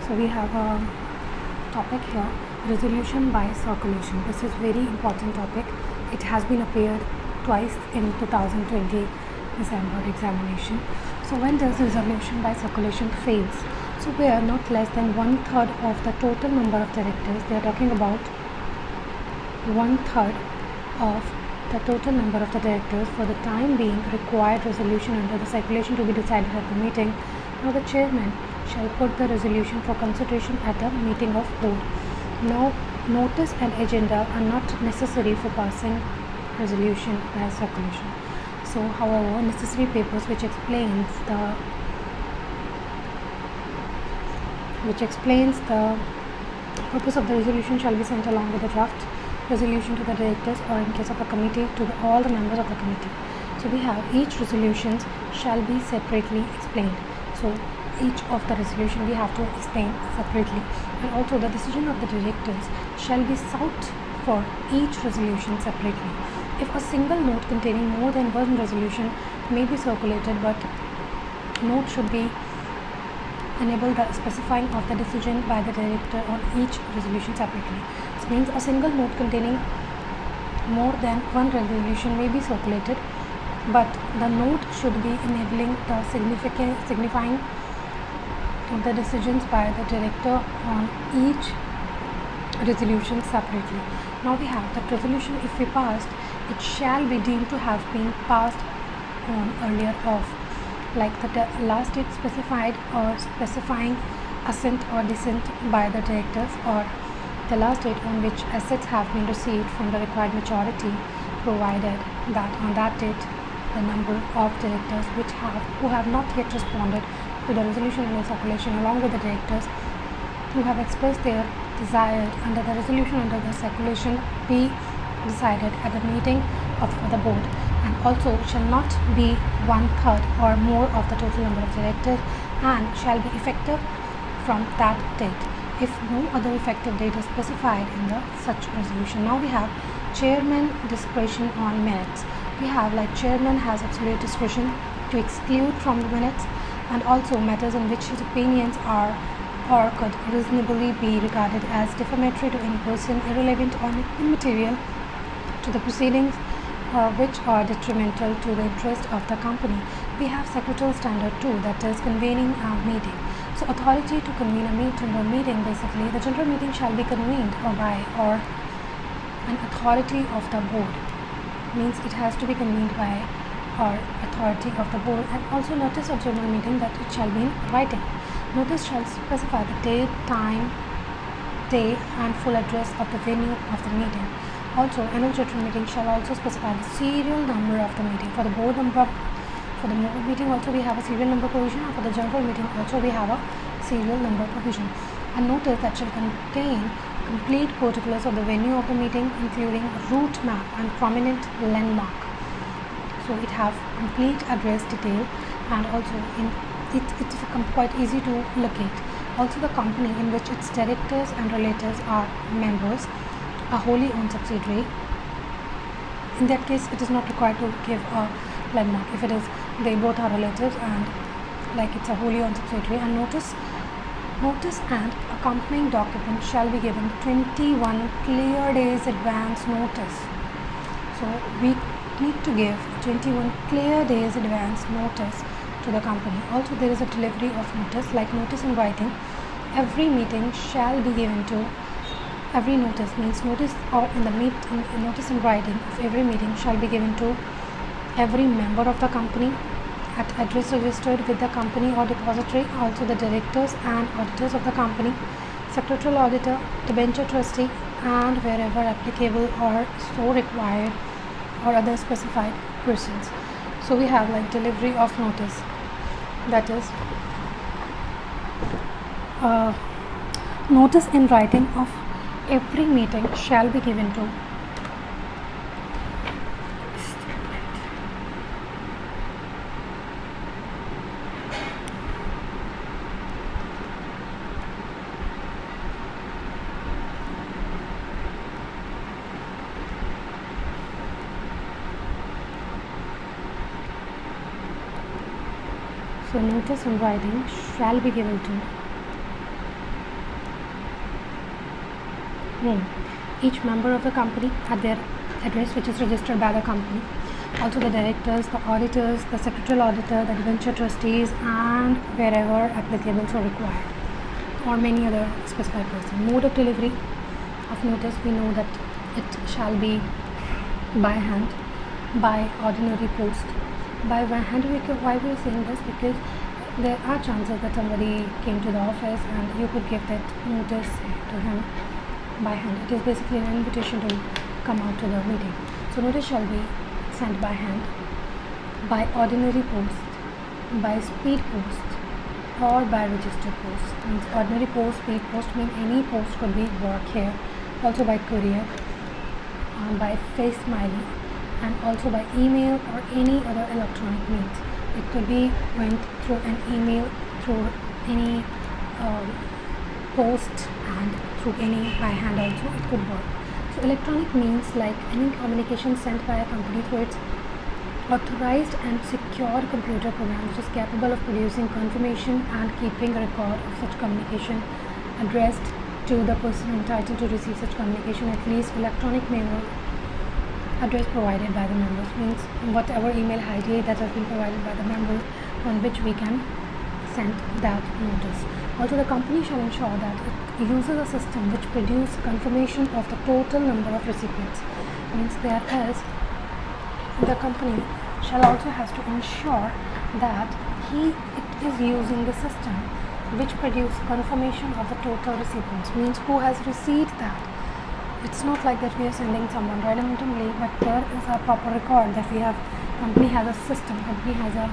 So we have a topic here, resolution by circulation. This is very important topic. It has been appeared twice in 2020 December examination. So when does resolution by circulation fails? So where not less than 1/3 of the total number of directors, they are talking about 1/3 of the total number of the directors for the time being required resolution under the circulation to be decided at the meeting. Now the chairman shall put the resolution for consideration at the meeting of board. Now notice and agenda are not necessary for passing resolution by circulation. So however, necessary papers which explains the purpose of the resolution shall be sent along with the draft resolution to the directors, or in case of a committee, to all the members of the committee. So we have each resolutions shall be separately explained. So each of the resolution we have to explain separately, and also the decision of the directors shall be sought for each resolution separately. If a single note containing more than one resolution may be circulated, but note should be enable the specifying of the decision by the director on each resolution separately. This means a single note containing more than one resolution may be circulated, but the note should be enabling the signifying of the decisions by the director on each resolution separately. Now we have that resolution, if we passed, it shall be deemed to have been passed on earlier of, like the last date specified, or specifying assent or dissent by the directors, or the last date on which assets have been received from the required majority, provided that on that date the number of directors who have not yet responded to the resolution under circulation, along with the directors who have expressed their desire under the resolution under the circulation, be decided at the meeting of the board, and also shall not be 1/3 or more of the total number of directors, and shall be effective from that date if no other effective date is specified in the such resolution. Now we have chairman discretion on minutes. We have, like, chairman has absolute discretion to exclude from the minutes, and also matters in which his opinions are or could reasonably be regarded as defamatory to any person, irrelevant or immaterial to the proceedings, which are detrimental to the interest of the company. We have secretarial standard 2, that is convening a meeting. So authority to convene a meeting, basically the general meeting shall be convened by an authority of the board, means it has to be convened by or authority of the board, and also notice of general meeting that it shall be in writing. Notice shall specify the date, time, day and full address of the venue of the meeting. Also, annual general meeting shall also specify the serial number of the meeting. For the board meeting also we have a serial number provision, and for the general meeting also we have a serial number provision. A notice that shall contain complete particulars of the venue of the meeting, including route map and prominent landmark. So it have complete address detail, and also it's quite easy to locate. Also the company in which its directors and relatives are members, a wholly owned subsidiary. In that case, it is not required to give a landmark if it is they both are relatives and like it's a wholly owned subsidiary. And notice and accompanying document shall be given 21 clear days advance notice. So we need to give 21 clear days advance notice to the company. Also there is a delivery of notice, like notice in writing. Every meeting shall be given to every notice, means notice or notice in writing of every meeting shall be given to every member of the company at address registered with the company or depository, also the directors and auditors of the company, secretarial auditor, debenture trustee, and wherever applicable or so required, or other specified persons. So we have, like, delivery of notice, that is notice in writing of every meeting shall be given to so notice in writing shall be given to each member of the company at their address which is registered by the company. Also the directors, the auditors, the secretarial auditor, the debenture trustees, and wherever applicable so required, or many other specified person. Mode of delivery of notice, we know that it shall be by hand, by ordinary post. By hand, why we are saying this? Because there are chances that somebody came to the office and you could give that notice to him by hand. It is basically an invitation to come out to the meeting. So notice shall be sent by hand, by ordinary post, by speed post, or by registered post. Means ordinary post, speed post, mean any post could be work here. Also by courier, by face smiley, and also by email or any other electronic means. It could be went through an email, through any post, and through any by hand also it could work. So electronic means like any communication sent by a company through its authorized and secure computer program which is capable of producing confirmation and keeping a record of such communication addressed to the person entitled to receive such communication, at least electronic mail address provided by the members, means whatever email ID that has been provided by the member on which we can send that notice. Also the company shall ensure that it uses a system which produces confirmation of the total number of recipients. Means there is, the company shall also has to ensure that it is using the system which produces confirmation of the total recipients, means who has received that. It's not like that we are sending someone randomly, but there is a proper record that we have. Company has a system, company has a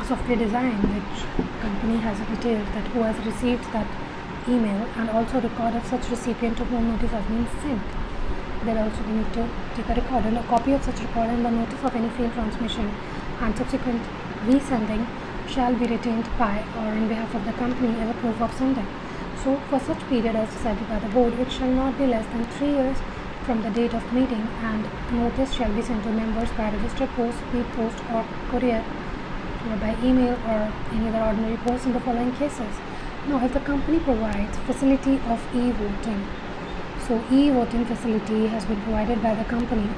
software design which company has detailed that who has received that email, and also record of such recipient to whom notice has been sent. Then also we need to take a record and a copy of such record, and the notice of any failed transmission and subsequent resending shall be retained by or in behalf of the company as a proof of sending. So for such period as decided by the board, it shall not be less than 3 years from the date of meeting, and notice shall be sent to members by registered post, speed post, or courier, or by email or any other ordinary post in the following cases. Now if the company provides facility of e-voting, so e-voting facility has been provided by the company.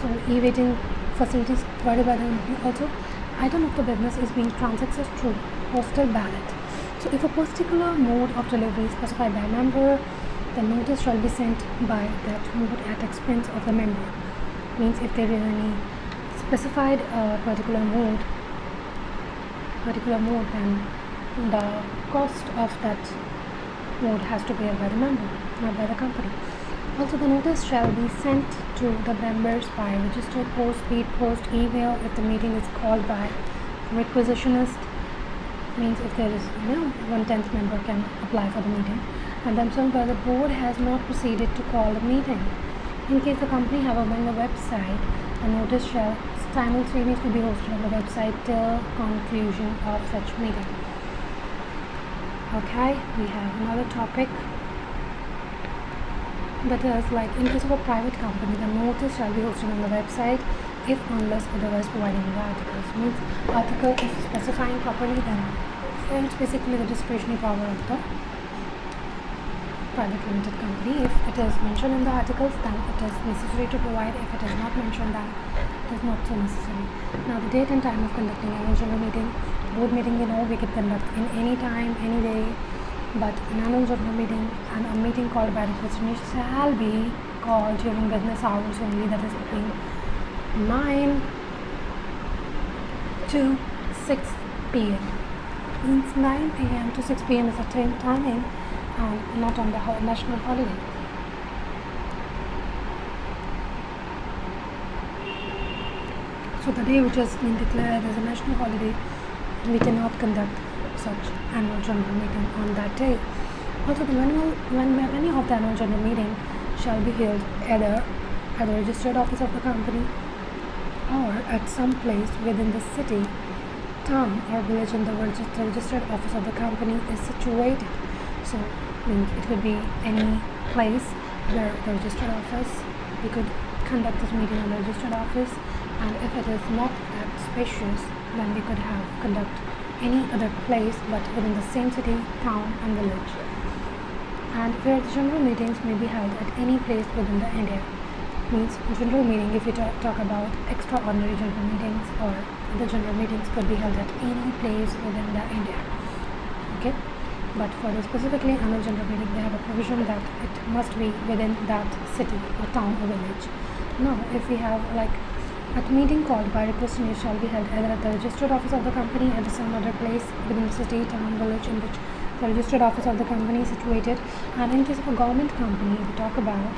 So e-voting facilities provided by the company. Also, item of the business is being transacted through postal ballot. So if a particular mode of delivery is specified by a member, the notice shall be sent by that mode at expense of the member. Means if there is any specified particular mode, then the cost of that mode has to be bear by the member, not by the company. Also the notice shall be sent to the members by registered post, speed post, email if the meeting is called by requisitionist. Means if there is 1/10 member can apply for the meeting, and themselves by the board has not proceeded to call the meeting. In case the company have opened the website, the notice shall simultaneously be hosted on the website till conclusion of such meeting. Okay, we have another topic, that is like in case of a private company, the notice shall be hosted on the website if unless otherwise provided in the articles. Means article is specifying properly, then it's basically the discretionary power of the private limited company. If it is mentioned in the articles, then it is necessary to provide. If it is not mentioned, then it is not so necessary. Now the date and time of conducting annual general meeting. Board meeting, we can conduct in any time, any day, but an annual general meeting and a meeting called by requisition shall be called during business hours only, that is between 9 to 6 p.m. Means 9 a.m. to 6 p.m. is the timing, and not on the national holiday. So the day which has been declared as a national holiday, we cannot conduct such annual general meeting on that day. Also, the venue of the annual general meeting shall be held either at the registered office of the company or at some place within the city, town, or village in which the registered office of the company is situated. So, it could be any place where the registered office, we could conduct this meeting in the registered office, and if it is not that spacious, then we could have conduct any other place but within the same city, town and village. And where the general meetings may be held at any place within the India. Means general meeting, if we talk about extraordinary general meetings, or the general meetings could be held at any place within the India. Okay, but for the specifically annual general meeting, they have a provision that it must be within that city or town or village. Now, if we have like a meeting called by request and it shall be held either at the registered office of the company at some other place within the city, town, village in which the registered office of the company is situated. And in case of a government company, we talk about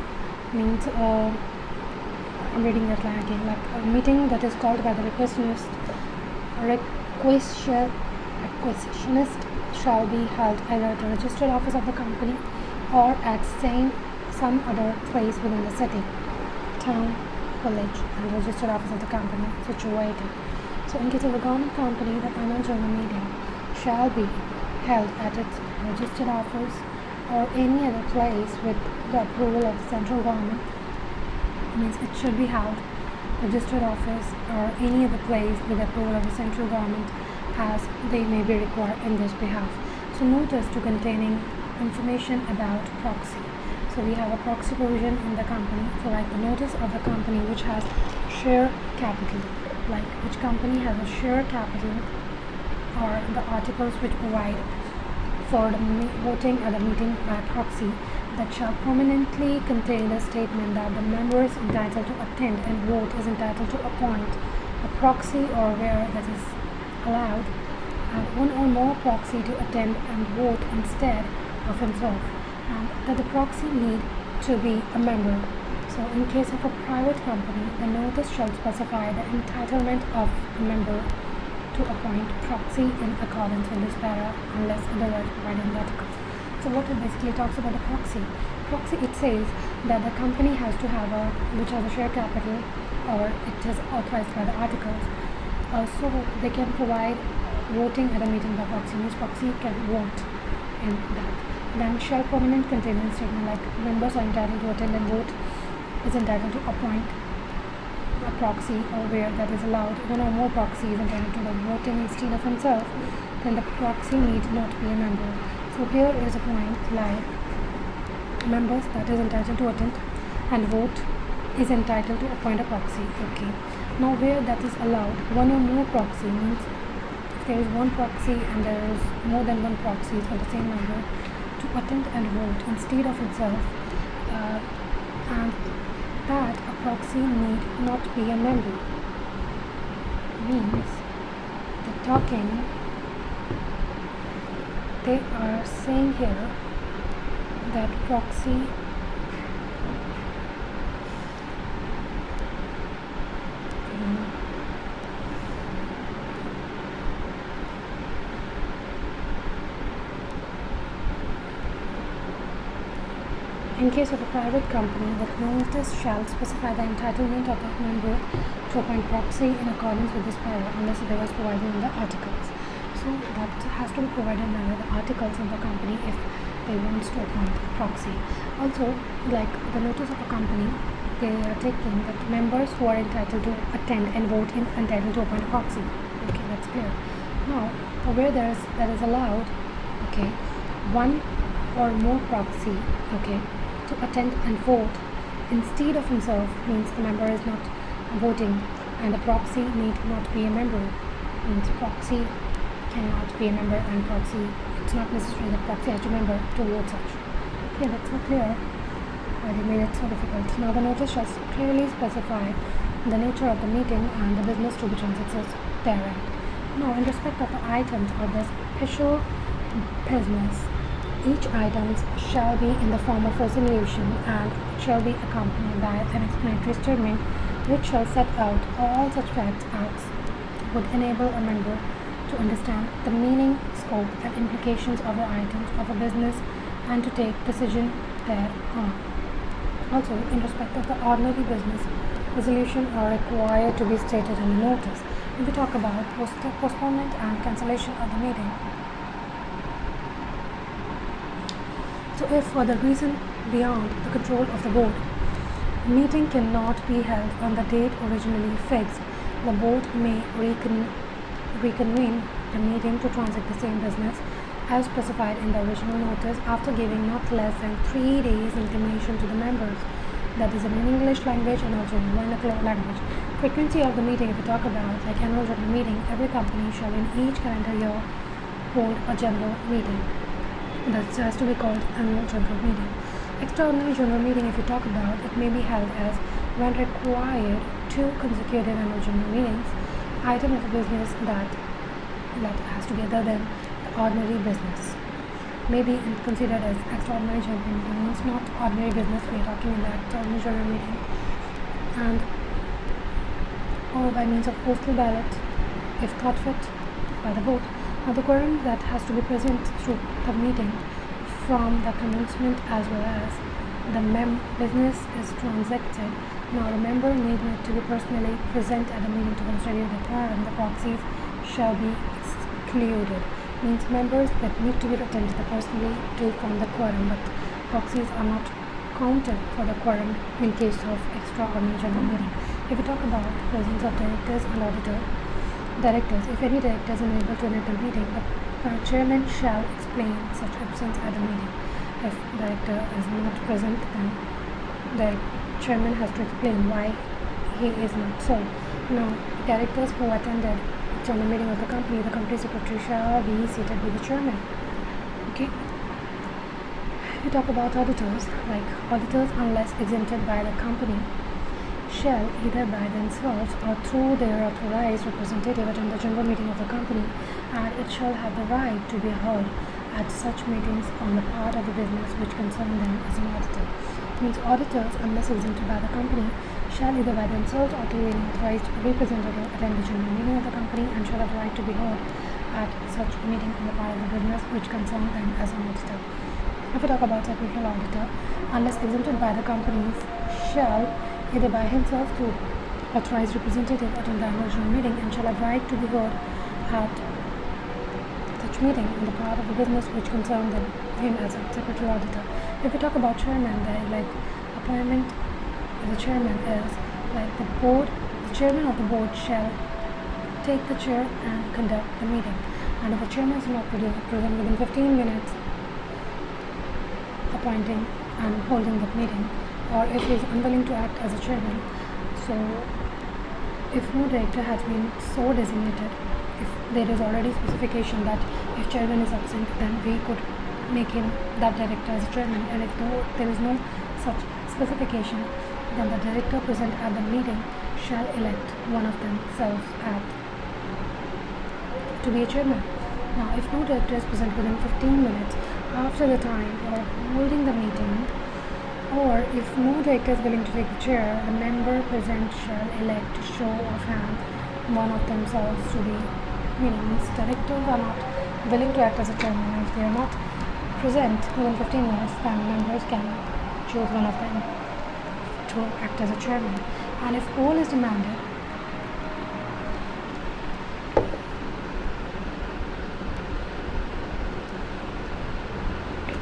means I'm reading that line again, like a meeting that is called by the requisitionist shall be held either at the registered office of the company or at some other place within the city, town, village and registered office of the company situated. So in case of a government company, the annual general meeting shall be held at its registered office or any other place with the approval of the central government. Means it should be held registered office or any other place with approval of the central government as they may be required in this behalf. So notice to containing information about proxy. So we have a proxy provision in the company. So like the notice of the company which has share capital, like which company has a share capital, or the articles which provide for the voting at the meeting by proxy, that shall prominently contain a statement that the member is entitled to attend and vote is entitled to appoint a proxy, or where that is allowed, and one or more proxy to attend and vote instead of himself, and that the proxy need to be a member. So in case of a private company, the notice shall specify the entitlement of a member to appoint proxy in accordance with this para unless otherwise provided in the article. So what it basically talks about the proxy. Proxy, it says that the company has to have which has a share capital, or it is authorized by the articles. So they can provide voting at a meeting by proxy. Means proxy can vote in that. Then shall prominent contain a statement like members are entitled to attend and vote, is entitled to appoint a proxy, or where that is allowed one or more proxies entitled to the voting instead of himself, then the proxy need not be a member. So here is a point like members that is entitled to attend and vote is entitled to appoint a proxy. Okay. Now where that is allowed, one or more proxy means if there is one proxy and there is more than one proxy for the same member to attend and vote instead of itself, and that a proxy need not be a member. Means they are saying here that proxy in case of a private company, the notice shall specify the entitlement of the member to appoint proxy in accordance with this para unless otherwise provided in the articles. So that has to be provided under the articles of the company if they want to appoint a proxy. Also, like the notice of a company, they are taking that members who are entitled to attend and vote in entitled to appoint a proxy. Okay, that's clear. Now, where that is allowed, okay, one or more proxy, okay, to attend and vote instead of himself means the member is not voting, and the proxy need not be a member means proxy cannot be a member, and proxy, it's not necessary that proxy has to be a member to vote such. Okay, that's not clear why they made it so difficult. Now the notice shall clearly specify the nature of the meeting and the business to be transacted therein. Now in respect of the items of the special business, each item shall be in the form of resolution and shall be accompanied by an explanatory statement which shall set out all such facts as would enable a member to understand the meaning, scope and implications of the items of a business and to take decision thereon. Also, in respect of the ordinary business, resolution are required to be stated in the notice. If we talk about postponement and cancellation of the meeting, so if for the reason beyond the control of the board, a meeting cannot be held on the date originally fixed, the board may reconvene the meeting to transact the same business as specified in the original notice after giving not less than 3 days intimation to the members. That is in English language and also in vernacular language. Frequency of the meeting, if we talk about like annual general meeting, every company shall in each calendar year hold a general meeting. That has to be called annual general meeting. Extraordinary general meeting, if you talk about, it may be held as when required 2 consecutive annual general meetings. Item of business that has to be other than the ordinary business may be considered as extraordinary general meeting. Means not ordinary business, we are talking in the extraordinary general meeting, and or by means of postal ballot if thought fit by the vote. Now the quorum that has to be present through the meeting from the commencement as well as the business is transacted. Now the member need not to be personally present at the meeting to constitute the quorum. The proxies shall be excluded. Means members that need to be attended personally to form the quorum, but proxies are not counted for the quorum in case of extraordinary general meeting. If we talk about presence of directors and directors, if any director is unable to attend the meeting, the chairman shall explain such absence at the meeting. If director is not present, then the chairman has to explain why he is not so. Now, directors who attended general meeting of the company secretary shall be seated with the chairman. Okay. If you talk about auditors, like auditors unless exempted by the company shall either by themselves or through their authorized representative attend the general meeting of the company, and it shall have the right to be heard at such meetings on the part of the business which concern them as an auditor. Means auditors unless exempted by the company shall either by themselves or through an authorized representative attend the general meeting of the company and shall have the right to be heard at such meeting on the part of the business which concern them as an auditor. If we talk about secretarial auditor, unless exempted by the companies, shall either by himself through authorized representative attend the annual general meeting and shall have right to be heard at such meeting on the part of the business which concern him as a secretarial auditor. If we talk about chairman, like appointment of the chairman is like the chairman of the board shall take the chair and conduct the meeting. And if the chairman is not present within 15 minutes appointing and holding the meeting, or if he is unwilling to act as a chairman, so if no director has been so designated, if there is already specification that if chairman is absent, then we could make him that director as a chairman, and if there is no such specification, then the director present at the meeting shall elect one of themselves to be a chairman. Now, if no director is present within 15 minutes after the time of holding the meeting, or if no director is willing to take the chair, the member present shall elect to show of hand one of themselves to be, meaning directors are not willing to act as a chairman, and if they are not present within 15 minutes, then members can choose one of them to act as a chairman. And if poll is demanded,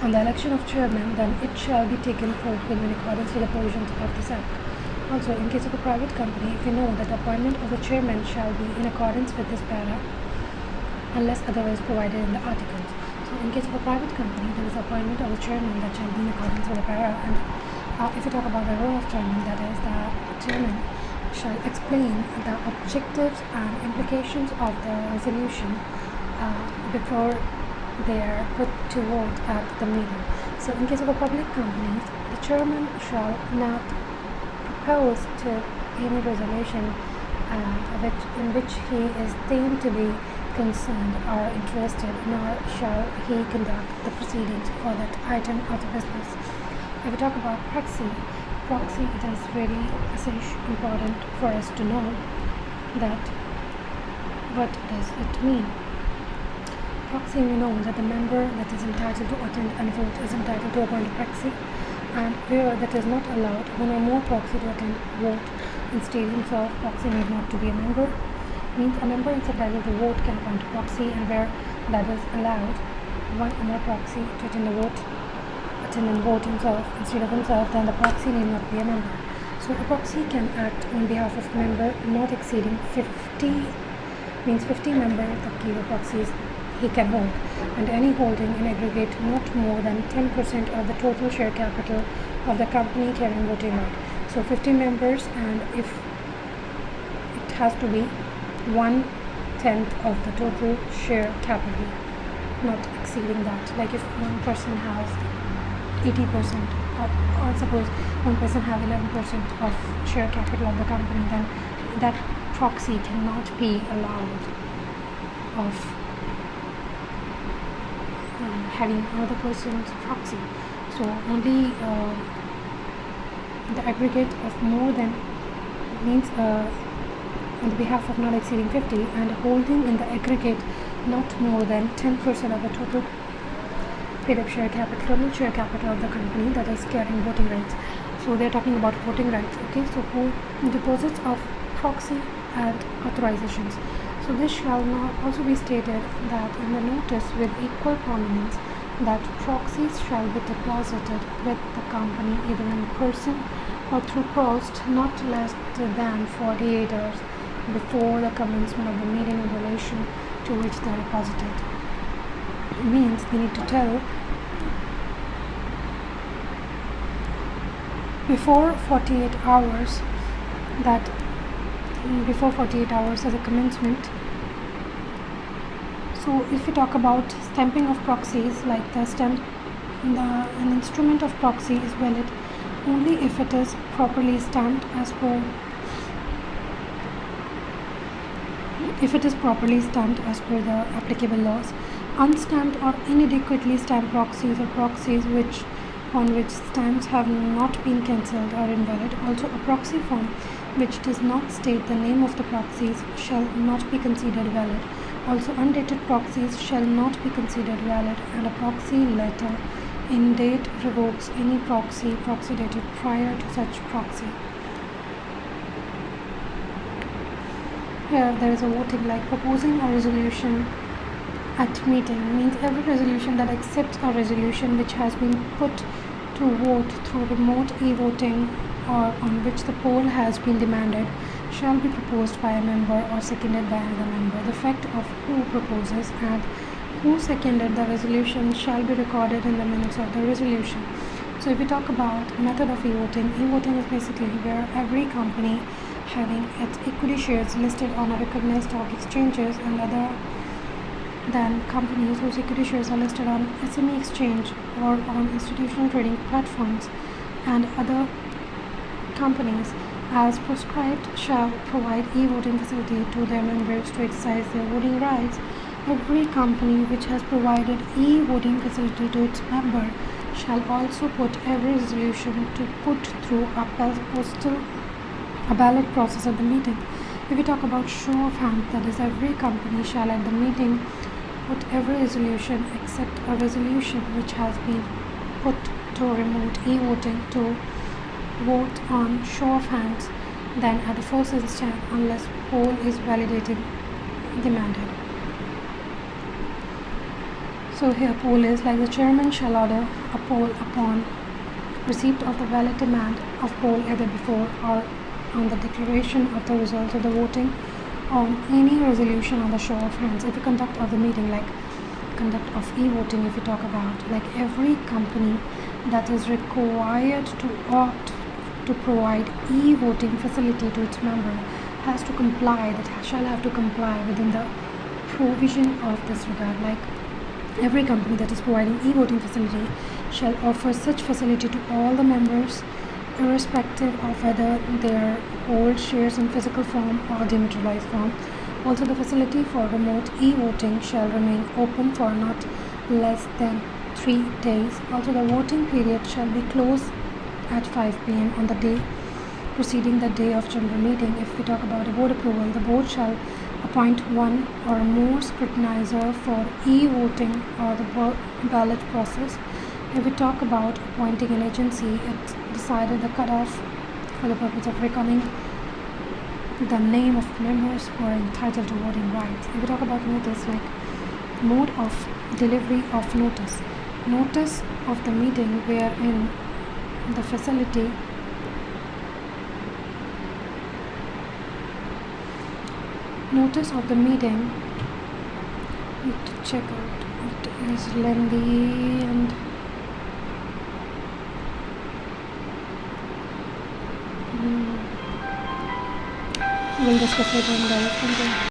on the election of chairman, then it shall be taken forthwith in accordance with the provisions of this Act. Also, in case of a private company, if you know that the appointment of the chairman shall be in accordance with this para, unless otherwise provided in the articles. So, in case of a private company, there is appointment of the chairman that shall be in accordance with the para. And if you talk about the role of chairman, that is, the chairman shall explain the objectives and implications of the resolution before they are put to vote at the meeting. So in case of a public company, the chairman shall not propose to any resolution in which he is deemed to be concerned or interested, nor shall he conduct the proceedings for that item of the business. If we talk about proxy, it is very important for us to know that what does it mean. Proxy, we know that the member that is entitled to attend and vote is entitled to appoint a proxy, and where that is not allowed, one or more proxy to attend vote instead himself, proxy need not to be a member. Means a member is entitled to vote can appoint a proxy, and where that is allowed, one or more proxy to attend and vote himself instead of himself, then the proxy need not be a member. So a proxy can act on behalf of a member not exceeding 50 means 50 member तक की वो proxies he can hold, and any holding in aggregate not more than 10% of the total share capital of the company carrying voting right. So 50 members, and if it has to be 1/10 of the total share capital, not exceeding that. Like if one person has 80%, or suppose one person have 11% of share capital of the company, then that proxy cannot be allowed of having another person's proxy. So only the aggregate of more than means on the behalf of not exceeding 50, and holding in the aggregate not more than 10% of the total paid up share capital, total share capital of the company that is carrying voting rights. So they're talking about voting rights. Okay, so who deposits of proxy and authorizations. So this shall not also be stated that in the notice with equal prominence that proxies shall be deposited with the company either in person or through post not less than 48 hours before the commencement of the meeting in relation to which they are deposited. It means they need to tell before 48 hours that before 48 hours as a commencement. So if we talk about stamping of proxies, like the stamp, an instrument of proxy is valid only if it is properly stamped as per the applicable laws. Unstamped or inadequately stamped proxies or proxies on which stamps have not been cancelled are invalid. Also, a proxy form which does not state the name of the proxies shall not be considered valid. Also, undated proxies shall not be considered valid, and a proxy letter in date revokes any proxy dated prior to such proxy. Here there is a voting, like proposing a resolution at meeting means every resolution that accepts a resolution which has been put to vote through remote e-voting or on which the poll has been demanded shall be proposed by a member or seconded by another member. The fact of who proposes and who seconded the resolution shall be recorded in the minutes of the resolution. So if we talk about method of e-voting is basically where every company having its equity shares listed on a recognized stock exchanges and other than companies whose equity shares are listed on SME exchange or on institutional trading platforms and other companies as prescribed shall provide e-voting facility to their members to exercise their voting rights. Every company which has provided e-voting facility to its member shall also put every resolution to put through a ballot process at the meeting. If we talk about show of hands, that is every company shall at the meeting put every resolution except a resolution which has been put to remote e-voting to vote on show of hands, then at the first instance unless poll is validated demanded. So here poll is like the chairman shall order a poll upon receipt of the valid demand of poll either before or on the declaration of the results of the voting on any resolution on the show of hands. If you conduct of the meeting, like conduct of e-voting, if you talk about, like every company that is required to opt to provide e-voting facility to its member has to comply, shall have to comply within the provision of this regard. Like every company that is providing e-voting facility shall offer such facility to all the members irrespective of whether they hold shares in physical form or dematerialized form. Also, the facility for remote e-voting shall remain open for not less than 3 days. Also, the voting period shall be closed at 5 p.m. on the day preceding the day of general meeting. If we talk about a board approval, the board shall appoint one or more scrutinizer for e-voting or the ballot process. If we talk about appointing an agency, it decided the cutoff for the purpose of reckoning the name of members who are entitled to voting rights. If we talk about notice, like mode of delivery of notice. Notice of the meeting wherein the facility Notice of the meeting. Need to check out. It is lengthy and we'll discuss later on, guys. Thank you.